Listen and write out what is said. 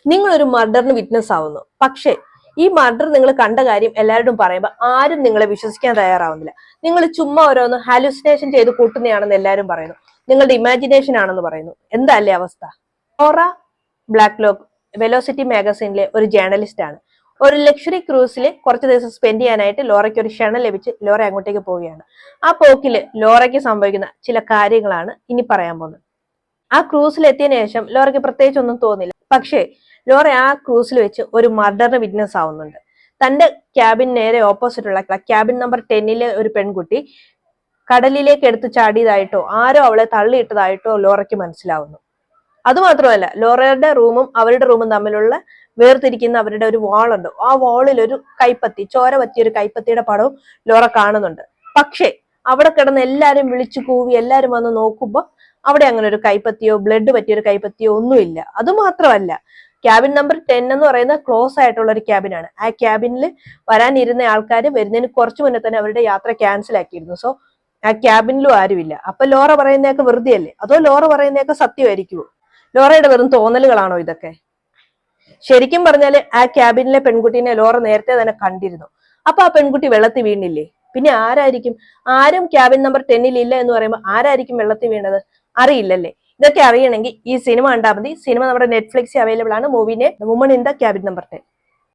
നിങ്ങൾ ഒരു മർഡറിന് വിറ്റ്നസ് ആവുന്നു. പക്ഷേ ഈ മർഡർ നിങ്ങൾ കണ്ട കാര്യം എല്ലാവരോടും പറയുമ്പോൾ ആരും നിങ്ങളെ വിശ്വസിക്കാൻ തയ്യാറാവുന്നില്ല. നിങ്ങൾ ചുമ്മാ ഓരോന്ന് ഹാലുസിനേഷൻ ചെയ്ത് കൂട്ടുന്നതാണെന്ന് എല്ലാവരും പറയുന്നു. നിങ്ങളുടെ ഇമാജിനേഷൻ ആണെന്ന് പറയുന്നു. എന്താല്ലേ അവസ്ഥ? ലോറ ബ്ലാക്ക്ലോക്ക് വെലോസിറ്റി മാഗസീനിലെ ഒരു ജേർണലിസ്റ്റ് ആണ്. ഒരു ലക്ഷറി ക്രൂസിൽ കുറച്ച് ദിവസം സ്പെൻഡ് ചെയ്യാനായിട്ട് ലോറയ്ക്ക് ഒരു ക്ഷണം ലഭിച്ച് ലോറ അങ്ങോട്ടേക്ക് പോവുകയാണ്. ആ പോക്കില് ലോറയ്ക്ക് സംഭവിക്കുന്ന ചില കാര്യങ്ങളാണ് ഇനി പറയാൻ പോകുന്നത്. ആ ക്രൂസിൽ എത്തിയതിനു ശേഷം ലോറയ്ക്ക് പ്രത്യേകിച്ച് ഒന്നും തോന്നില്ല. പക്ഷേ ലോറ ആ ക്രൂസിൽ വെച്ച് ഒരു മർഡറിന് വിറ്റ്നസ് ആവുന്നുണ്ട്. തന്റെ ക്യാബിൻ നേരെ ഓപ്പോസിറ്റ് ഉള്ള ക്യാബിൻ നമ്പർ 10 ഒരു പെൺകുട്ടി കടലിലേക്ക് എടുത്ത് ചാടിയതായിട്ടോ ആരോ അവളെ തള്ളിയിട്ടതായിട്ടോ ലോറയ്ക്ക് മനസ്സിലാവുന്നു. അതുമാത്രമല്ല, ലോറയുടെ റൂമും അവരുടെ റൂമും തമ്മിലുള്ള വേർതിരിക്കുന്ന അവരുടെ ഒരു വാളുണ്ട്. ആ വാളിൽ ഒരു കൈപ്പത്തി, ചോര പറ്റിയ ഒരു കൈപ്പത്തിയുടെ പടവും ലോറ കാണുന്നുണ്ട്. പക്ഷേ അവിടെ കിടന്ന് എല്ലാരും വിളിച്ചു കൂവി എല്ലാരും വന്ന് നോക്കുമ്പോൾ അവിടെ അങ്ങനെ ഒരു കൈപ്പത്തിയോ ബ്ലഡ് പറ്റിയൊരു കൈപ്പത്തിയോ ഒന്നുമില്ല. അതുമാത്രമല്ല, ക്യാബിൻ നമ്പർ 10 എന്ന് പറയുന്ന ക്ലോസ് ആയിട്ടുള്ള ഒരു ക്യാബിനാണ്. ആ ക്യാബിനിൽ വരാനിരുന്ന ആൾക്കാർ വരുന്നതിന് കുറച്ചു മുന്നേ തന്നെ അവരുടെ യാത്ര ക്യാൻസൽ ആക്കിയിരുന്നു. സോ ആ ക്യാബിനിലും ആരുമില്ല. അപ്പൊ ലോറ പറയുന്നതൊക്കെ വെറുതെ അല്ലേ? അതോ ലോറ പറയുന്നതൊക്കെ സത്യമായിരിക്കുമോ? ലോറയുടെ വെറും തോന്നലുകളാണോ ഇതൊക്കെ? ശരിക്കും പറഞ്ഞാല് ആ ക്യാബിനിലെ പെൺകുട്ടീനെ ലോറ നേരത്തെ തന്നെ കണ്ടിരുന്നു. അപ്പൊ ആ പെൺകുട്ടി വെള്ളത്തിൽ വീണില്ലേ? പിന്നെ ആരായിരിക്കും? ആരും ക്യാബിൻ നമ്പർ 10 ഇല്ല എന്ന് പറയുമ്പോൾ ആരായിരിക്കും വെള്ളത്തിൽ വീണത്? അറിയില്ലല്ലേ? ഇതൊക്കെ അറിയണമെങ്കിൽ ഈ സിനിമ കണ്ടാൽ മതി. സിനിമ നമ്മുടെ നെറ്റ്ഫ്ലിക്സിൽ അവൈലബിൾ ആണ്. മൂവിനെ woman in the cabin number 10.